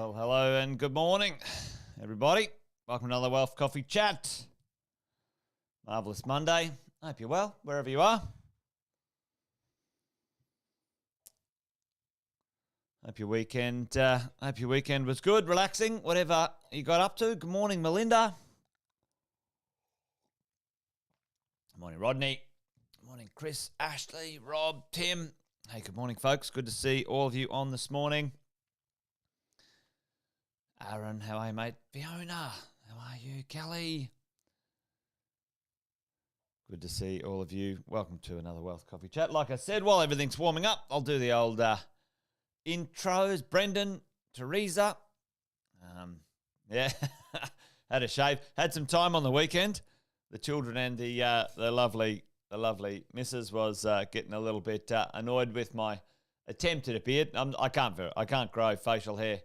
Well, hello and good morning, everybody. Welcome to another Wealth Coffee Chat. Marvellous Monday. I hope you're well, wherever you are. Hope your weekend was good, relaxing, whatever you got up to. Good morning, Melinda. Good morning, Rodney. Good morning, Chris, Ashley, Rob, Tim. Hey, good morning, folks. Good to see all of you on this morning. Aaron, how are you, mate? Fiona, how are you? Kelly. Good to see all of you. Welcome to another Wealth Coffee Chat. Like I said, while everything's warming up, I'll do the old intros. Brendan, Teresa. Had a shave. Had some time on the weekend. The children and the lovely missus was getting a little bit annoyed with my attempt at a beard. I can't grow facial hair,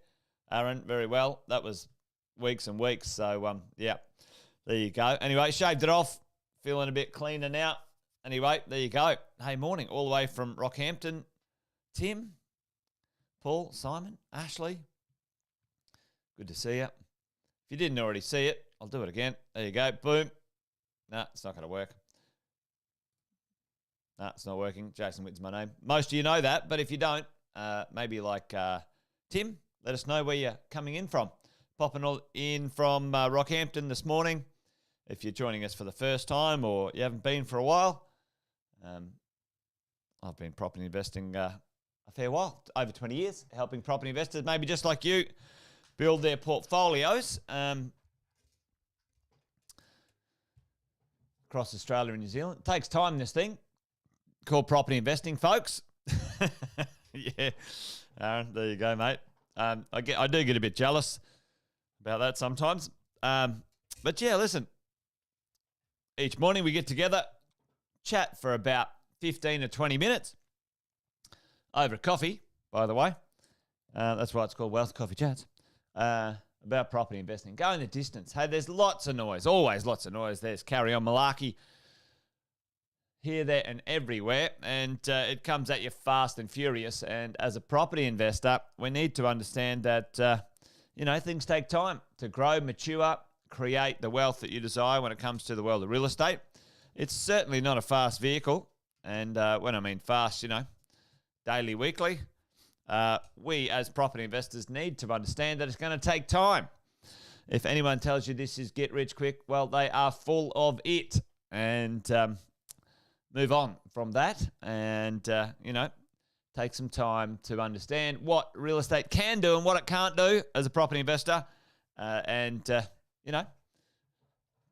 Aaron, very well. That was weeks and weeks. So, there you go. Anyway, shaved it off. Feeling a bit cleaner now. Anyway, there you go. Hey, morning. All the way from Rockhampton. Tim, Paul, Simon, Ashley. Good to see you. If you didn't already see it, I'll do it again. There you go. Boom. No, it's not going to work. No, it's not working. Jason Witt's my name. Most of you know that, but if you don't, maybe like Tim, let us know where you're coming in from. Popping in from Rockhampton this morning. If you're joining us for the first time or you haven't been for a while, I've been property investing a fair while, over 20 years, helping property investors, maybe just like you, build their portfolios across Australia and New Zealand. It takes time, this thing, called property investing, folks. Yeah, Aaron, there you go, mate. I do get a bit jealous about that sometimes. But yeah, listen, each morning we get together, chat for about 15 to 20 minutes over coffee, by the way. That's why it's called Wealth Coffee Chats. About property investing. Going the distance. Hey, there's lots of noise, always lots of noise. There's carry on malarkey here, there, and everywhere, and it comes at you fast and furious. And as a property investor, we need to understand that, things take time to grow, mature, create the wealth that you desire when it comes to the world of real estate. It's certainly not a fast vehicle. And when I mean fast, daily, weekly, we as property investors need to understand that it's going to take time. If anyone tells you this is get rich quick, well, they are full of it. And move on from that and, take some time to understand what real estate can do and what it can't do as a property investor. Got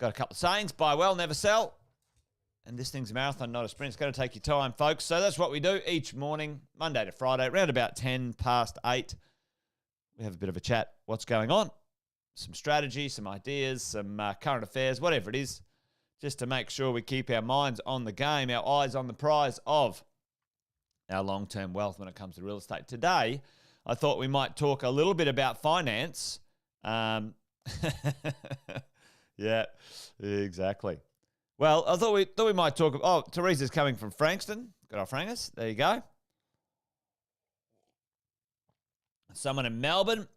a couple of sayings: buy well, never sell. And this thing's a marathon, not a sprint. It's going to take your time, folks. So that's what we do each morning, Monday to Friday, around about 10 past 8. We have a bit of a chat. What's going on? Some strategy, some ideas, some current affairs, whatever it is, just to make sure we keep our minds on the game, our eyes on the prize of our long-term wealth when it comes to real estate. Today, I thought we might talk a little bit about finance. Yeah, exactly. Well, I thought we might talk. Oh, Teresa's coming from Frankston. Good old Frankers. There you go. Someone in Melbourne.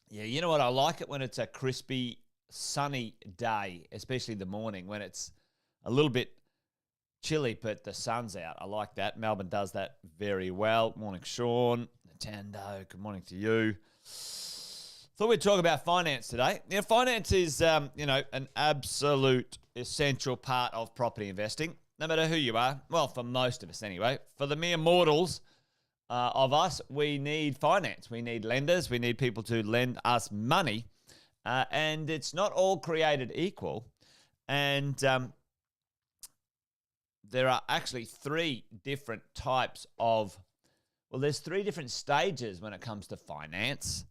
Yeah, you know what? I like it when it's a crispy, sunny day, especially the morning when it's a little bit chilly, but the sun's out. I like that. Melbourne does that very well. Morning, Sean. Natando, good morning to you. Thought we'd talk about finance today. Finance is, an absolute essential part of property investing, no matter who you are. Well, for most of us anyway. For the mere mortals of us, we need finance. We need lenders. We need people to lend us money. And it's not all created equal. And there are actually three different stages when it comes to finance.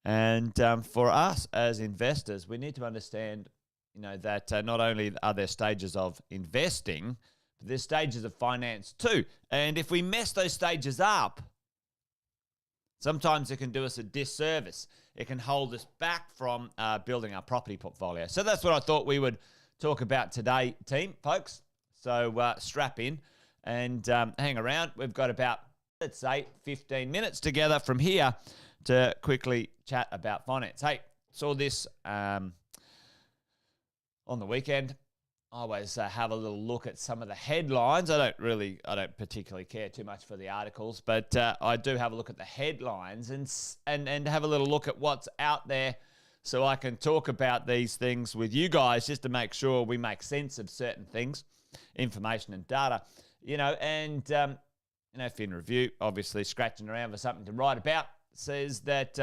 And for us as investors, we need to understand, that not only are there stages of investing, but there's stages of finance too. And if we mess those stages up, sometimes it can do us a disservice. It can hold us back from building our property portfolio. So that's what I thought we would talk about today, team, folks. So strap in and hang around. We've got about let's say 15 minutes together from here to quickly chat about finance. Hey, saw this on the weekend. I always have a little look at some of the headlines. I don't particularly care too much for the articles, but I do have a look at the headlines and have a little look at what's out there so I can talk about these things with you guys just to make sure we make sense of certain things, information and data, and Fin Review, obviously scratching around for something to write about, says that,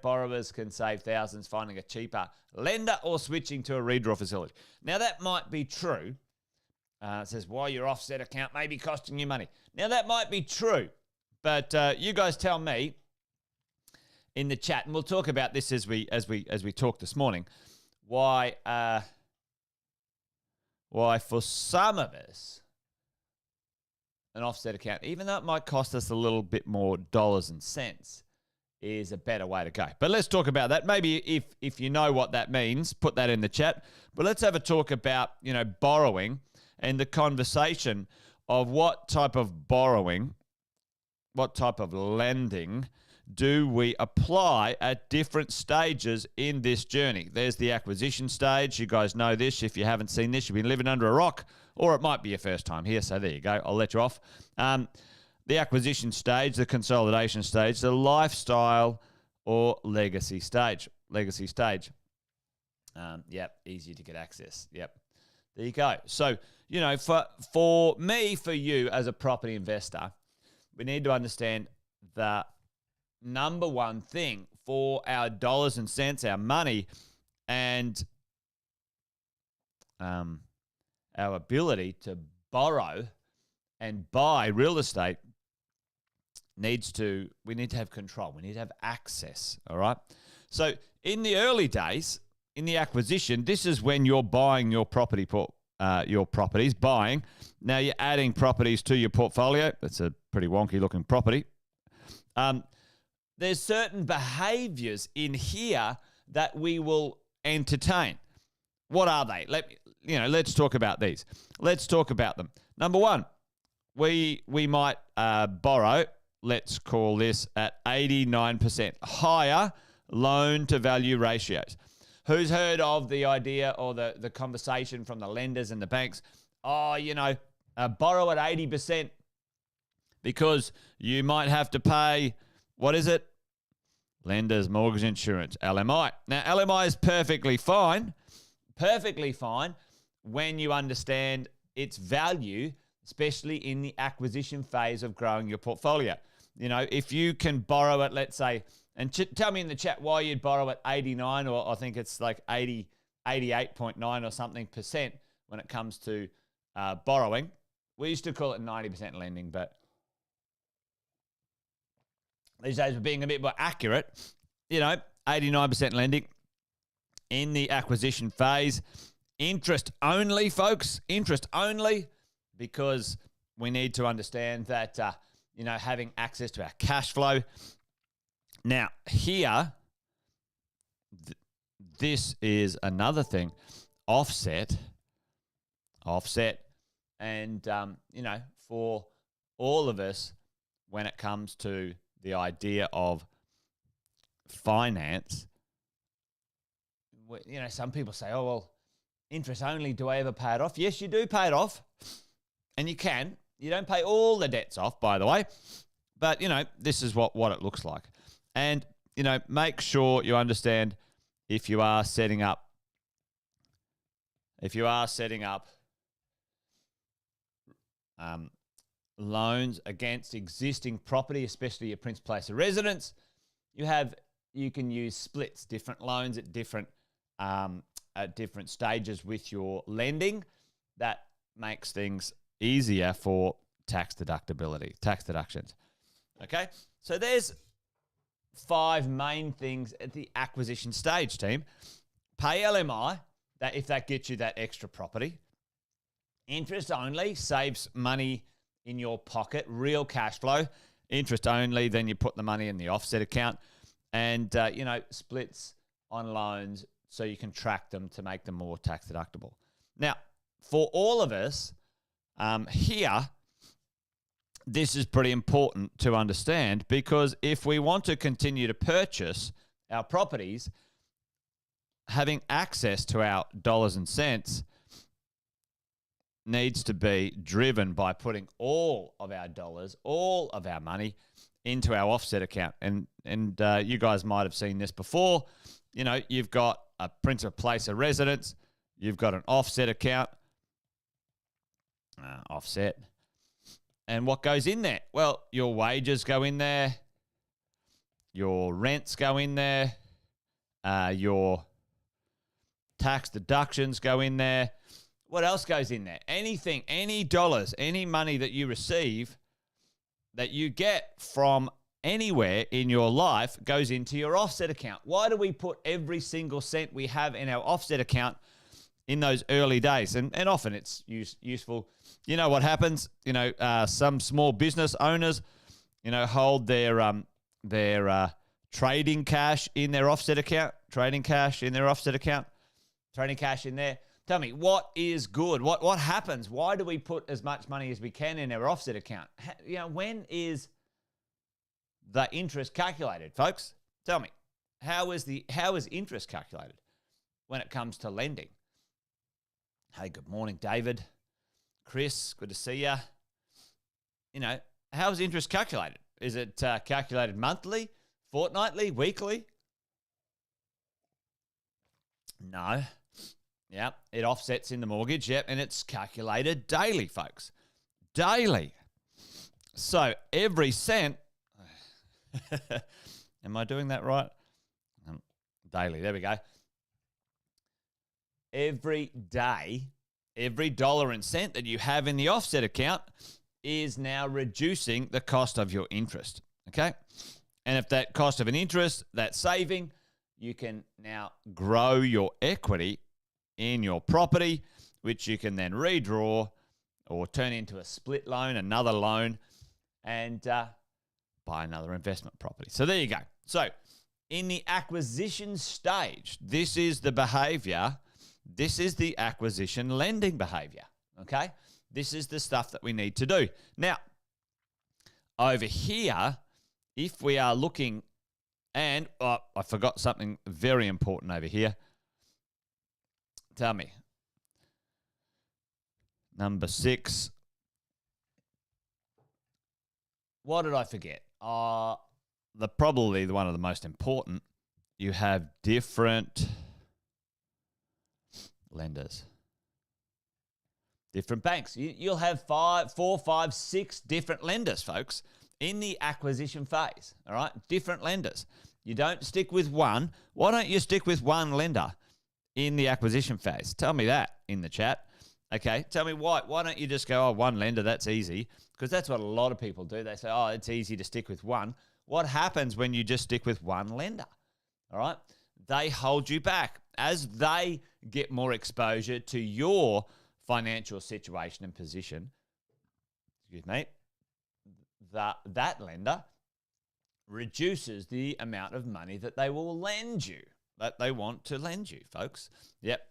borrowers can save thousands finding a cheaper lender or switching to a redraw facility. Now, that might be true. It says, why your offset account may be costing you money. Now, that might be true, but you guys tell me in the chat, and we'll talk about this as we talked this morning, why for some of us, an offset account, even though it might cost us a little bit more dollars and cents, is a better way to go. But let's talk about that. Maybe if you know what that means, put that in the chat. But let's have a talk about, borrowing and the conversation of what type of borrowing, what type of lending do we apply at different stages in this journey. There's the acquisition stage. You guys know this. If you haven't seen this, you've been living under a rock, or it might be your first time here. So there you go. I'll let you off. The acquisition stage, the consolidation stage, the lifestyle or legacy stage. Legacy stage. Easy to get access. Yep. There you go. So, for me, for you as a property investor, we need to understand the number one thing for our dollars and cents, our money, and our ability to borrow and buy real estate we need to have control. We need to have access, all right? So in the early days, in the acquisition, this is when you're buying your properties, buying. Now you're adding properties to your portfolio. That's a pretty wonky looking property. There's certain behaviors in here that we will entertain. What are they? Let's talk about these. Let's talk about them. Number one, we might borrow, let's call this at 89%, higher loan-to-value ratios. Who's heard of the idea or the conversation from the lenders and the banks? Borrow at 80% because you might have to pay, what is it? Lender's Mortgage Insurance, LMI. Now, LMI is perfectly fine when you understand its value, especially in the acquisition phase of growing your portfolio. If you can borrow at, let's say, and tell me in the chat why you'd borrow at 89, or I think it's like 88.9 or something percent when it comes to borrowing. We used to call it 90% lending, but these days we're being a bit more accurate. 89% lending in the acquisition phase. Interest only, folks. Interest only, because we need to understand that, having access to our cash flow. Now, here, this is another thing. Offset. And, for all of us, when it comes to the idea of finance, some people say, oh, well, interest only, do I ever pay it off? Yes, you do pay it off, and you can. You don't pay all the debts off, by the way, but, this is what it looks like. And, make sure you understand if you are setting up loans against existing property, especially your Prince Place of residence, you can use splits, different loans at different stages with your lending. That makes things easier for tax deductions. Okay, so there's 5 main things at the acquisition stage, team. Pay LMI, if that gets you that extra property. Interest only saves money in your pocket, real cash flow. Interest only, then you put the money in the offset account. And, splits on loans so you can track them to make them more tax deductible. Now, for all of us here, this is pretty important to understand, because if we want to continue to purchase our properties, having access to our dollars and cents needs to be driven by putting all of our dollars, all of our money into our offset account. And you guys might have seen this before. You know, you've got a principal place of residence, you've got an offset account, offset. And what goes in there? Well, your wages go in there, your rents go in there, your tax deductions go in there. What else goes in there? Anything, any dollars, any money that you receive, that you get from anywhere in your life, goes into your offset account. Why do we put every single cent we have in our offset account in those early days? And often it's useful. You know what happens? You know, some small business owners, you know, hold their trading cash in their offset account, trading cash in there. Tell me, what is good? What happens? Why do we put as much money as we can in our offset account? You know, when is the interest calculated, folks? Tell me, how is interest calculated when it comes to lending? Hey, good morning, David. Chris, good to see you. You know, how is interest calculated? Is it calculated monthly, fortnightly, weekly? No. Yep, it offsets in the mortgage, yep, and it's calculated daily, folks. Daily. So every cent, am I doing that right? Daily, there we go. Every day, every dollar and cent that you have in the offset account is now reducing the cost of your interest, okay? And if that cost of an interest, that saving, you can now grow your equity in your property, which you can then redraw or turn into a split loan, another loan, and buy another investment property. So there you go. So in the acquisition stage, this is the behavior. This is the acquisition lending behavior, okay? This is the stuff that we need to do. Now, over here, if we are looking, and I forgot something very important over here. Tell me. Number 6. What did I forget? Probably one of the most important. You have different lenders, different banks. You'll have 4, 5, 6 different lenders, folks, in the acquisition phase. All right, different lenders. You don't stick with one. Why don't you stick with one lender in the acquisition phase? Tell me that in the chat. Okay, tell me why. Why don't you just go, oh, one lender, that's easy? Because that's what a lot of people do. They say, oh, it's easy to stick with one. What happens when you just stick with one lender? All right, they hold you back as they get more exposure to your financial situation and position. Excuse me. That lender reduces the amount of money that they will lend you, that they want to lend you, folks. Yep.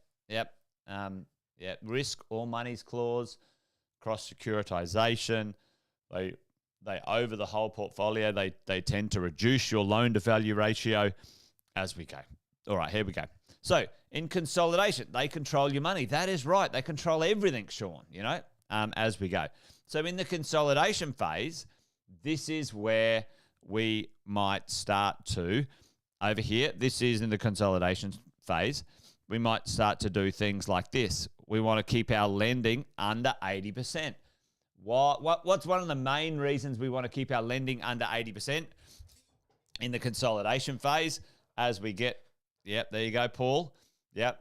Risk or monies clause, cross securitization. They over the whole portfolio. They tend to reduce your loan to value ratio as we go. All right, here we go. So in consolidation, they control your money. That is right. They control everything, Sean, as we go. So in the consolidation phase, this is where we might start to, over here, this is in the consolidation phase, we might start to do things like this. We want to keep our lending under 80%. What's one of the main reasons we want to keep our lending under 80% in the consolidation phase as we get, yep, there you go, Paul. Yep.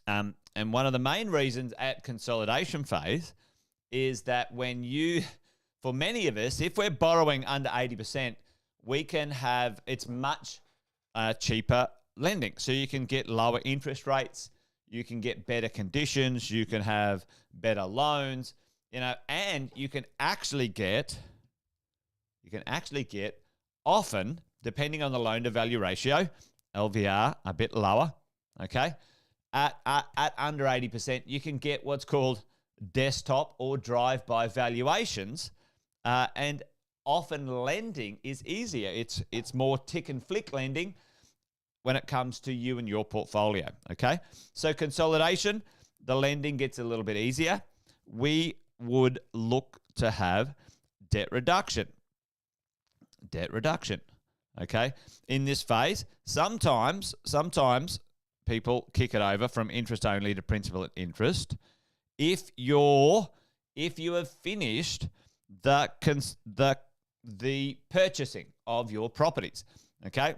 And one of the main reasons at consolidation phase is that when you, for many of us, if we're borrowing under 80%, we can have, it's much cheaper lending. So you can get lower interest rates, you can get better conditions, you can have better loans, and you can actually get often, depending on the loan to value ratio, LVR a bit lower, okay? At under 80%, you can get what's called desktop or drive-by valuations and often lending is easier. It's more tick and flick lending when it comes to you and your portfolio, okay? So consolidation, the lending gets a little bit easier. We would look to have debt reduction. Debt reduction, okay? In this phase, sometimes people kick it over from interest only to principal and interest. If you have finished the purchasing of your properties, okay?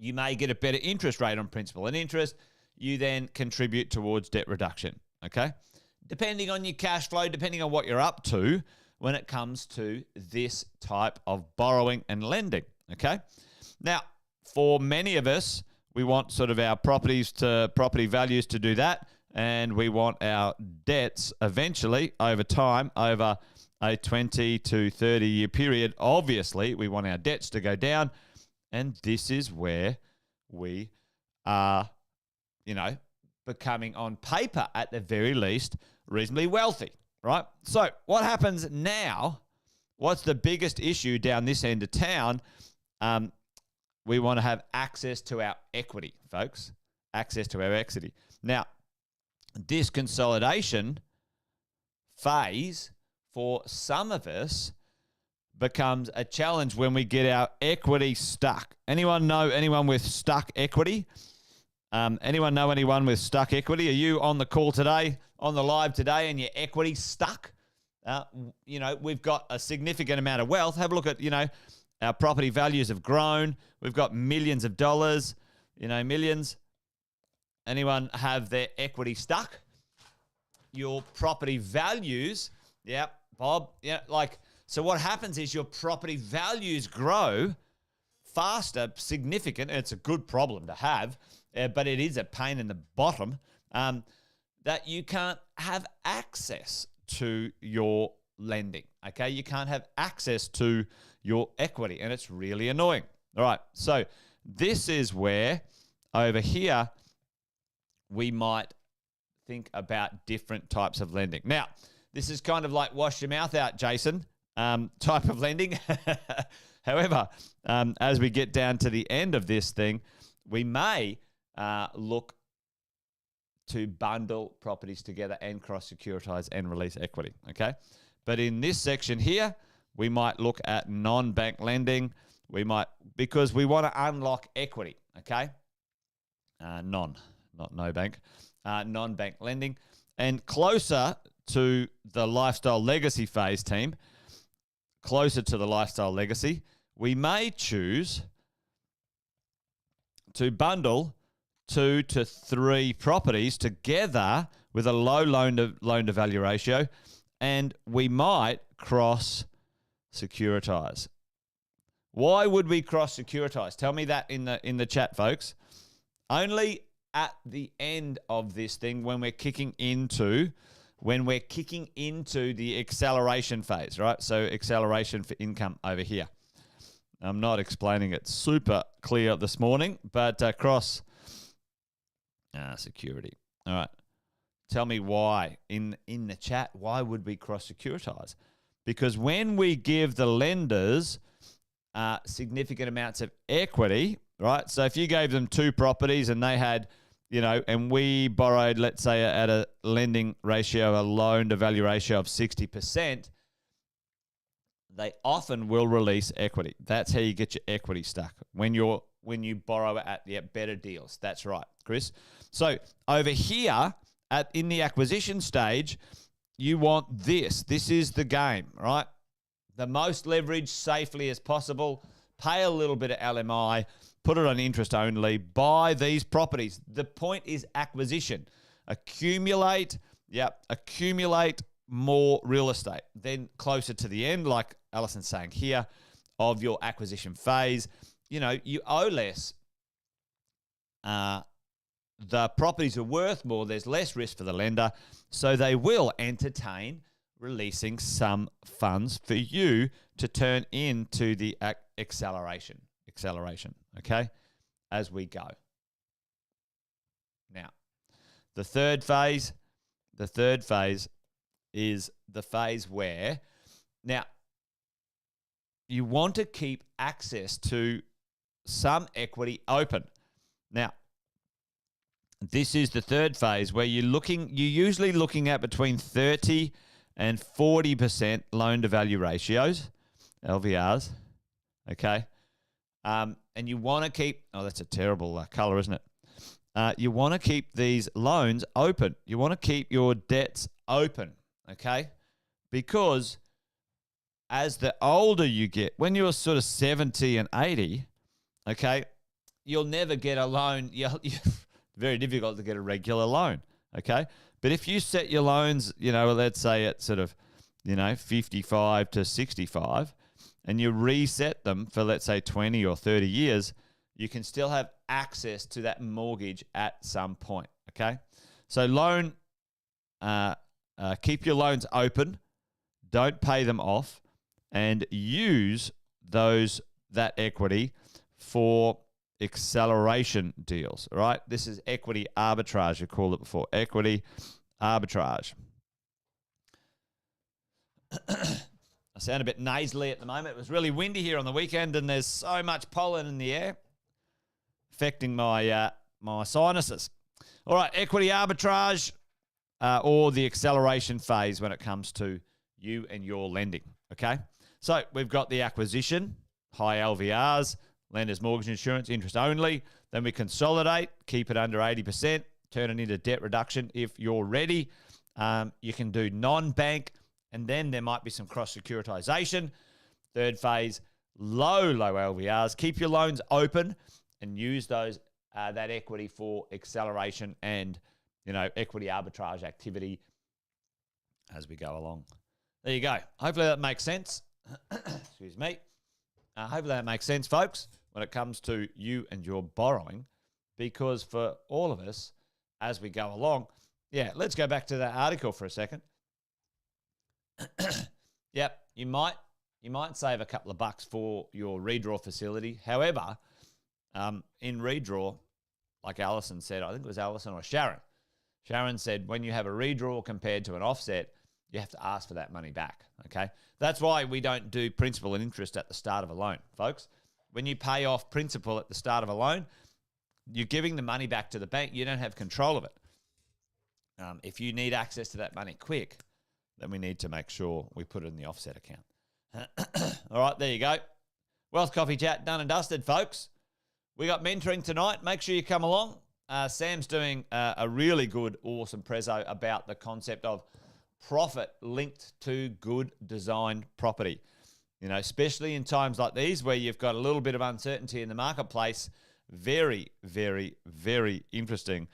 You may get a better interest rate on principal and interest. You then contribute towards debt reduction, okay? Depending on your cash flow, depending on what you're up to when it comes to this type of borrowing and lending, okay? Now, for many of us, we want sort of our property values to do that, and we want our debts eventually over time, over a 20 to 30-year period. Obviously, we want our debts to go down, and this is where we are, becoming on paper at the very least reasonably wealthy, right? So what happens now? What's the biggest issue down this end of town? We want to have access to our equity, folks. Access to our equity. Now, this consolidation phase for some of us becomes a challenge when we get our equity stuck. Anyone know anyone with stuck equity? Anyone know anyone with stuck equity? Are you on the call today, on the live today, and your equity stuck? We've got a significant amount of wealth. Have a look at, our property values have grown. We've got millions of dollars, millions. Anyone have their equity stuck? Your property values, Bob, so what happens is your property values grow faster, significant, and it's a good problem to have, but it is a pain in the bottom, that you can't have access to your lending, okay? You can't have access to your equity, and it's really annoying. All right, so this is where over here we might think about different types of lending. Now, this is kind of like wash your mouth out, Jason, type of lending. However, as we get down to the end of this thing, we may look to bundle properties together and cross-securitize and release equity, okay? But in this section here, we might look at non-bank lending. Because we want to unlock equity, okay? No bank. Non-bank lending. And closer to the lifestyle legacy phase, team, closer to the lifestyle legacy, we may choose to bundle 2 to 3 properties together with a low loan to value ratio, and we might cross securitize. Why would we cross securitize? Tell me that in the chat, folks. Only at the end of this thing, when we're kicking into the acceleration phase, right? So acceleration for income over here. I'm not explaining it super clear this morning, but cross security. All right. Tell me why in the chat. Why would we cross securitize? Because when we give the lenders significant amounts of equity, right? So if you gave them 2 properties and they had, and we borrowed, let's say, at a lending ratio, a loan to value ratio of 60%, they often will release equity. That's how you get your equity stuck, when you borrow at better deals. That's right, Chris. So over here in the acquisition stage, you want this. This is the game, right? The most leverage safely as possible. Pay a little bit of LMI. Put it on interest only. Buy these properties. The point is acquisition. Accumulate more real estate. Then closer to the end, like Allison's saying here, of your acquisition phase, you owe less. The properties are worth more. There's less risk for the lender. So they will entertain releasing some funds for you to turn into the acceleration, okay, as we go. Now, the third phase is the phase where, now, you want to keep access to some equity open. Now, this is the third phase where you're usually looking at between 30 and 40% loan to value ratios, LVRs. Okay. And you want to keep, that's a terrible color, isn't it? You want to keep these loans open. You want to keep your debts open. Okay. Because as the older you get, when you're sort of 70 and 80, okay, you'll never get a loan. Very difficult to get a regular loan, okay? But if you set your loans, let's say at sort of, 55 to 65, and you reset them for, let's say, 20 or 30 years, you can still have access to that mortgage at some point, okay? So keep your loans open, don't pay them off, and use that equity for acceleration deals, right? This is equity arbitrage, you called it before. Equity arbitrage. I sound a bit nasally at the moment. It was really windy here on the weekend, and there's so much pollen in the air affecting my sinuses. All right, equity arbitrage or the acceleration phase when it comes to you and your lending, okay? So we've got the acquisition, high LVRs, lender's mortgage insurance, interest only. Then we consolidate, keep it under 80%, turn it into debt reduction if you're ready. You can do non-bank, and then there might be some cross-securitization. Third phase, low LVRs. Keep your loans open and use that equity for acceleration and, equity arbitrage activity as we go along. There you go. Hopefully that makes sense. Excuse me. Hopefully that makes sense, folks, when it comes to you and your borrowing, because for all of us, as we go along, let's go back to that article for a second. Yep, you might save a couple of bucks for your redraw facility. However, in redraw, like Alison said, I think it was Alison or Sharon said, when you have a redraw compared to an offset, you have to ask for that money back, okay? That's why we don't do principal and interest at the start of a loan, folks. When you pay off principal at the start of a loan, you're giving the money back to the bank. You don't have control of it. If you need access to that money quick, then we need to make sure we put it in the offset account. All right, there you go. Wealth Coffee Chat done and dusted, folks. We got mentoring tonight. Make sure you come along. Sam's doing a really good, awesome prezzo about the concept of profit linked to good designed property. Especially in times like these where you've got a little bit of uncertainty in the marketplace. Very, very, very interesting.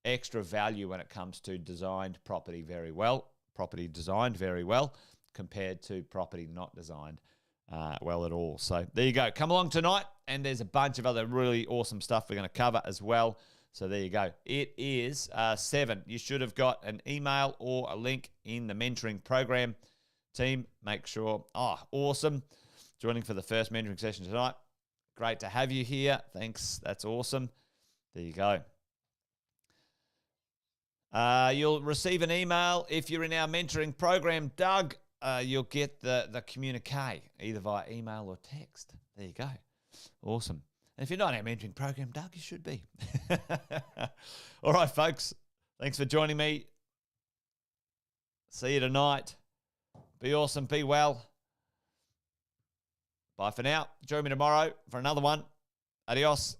Extra value when it comes to designed property property designed very well compared to property not designed well at all. So there you go. Come along tonight, and there's a bunch of other really awesome stuff we're going to cover as well. So there you go. It is 7. You should have got an email or a link in the mentoring program. Team, make sure. Awesome. Joining for the first mentoring session tonight. Great to have you here. Thanks. That's awesome. There you go. You'll receive an email if you're in our mentoring program, Doug. You'll get the communique either via email or text. There you go. Awesome. And if you're not in our mentoring program, Doug, you should be. All right, folks. Thanks for joining me. See you tonight. Be awesome. Be well. Bye for now. Join me tomorrow for another one. Adios.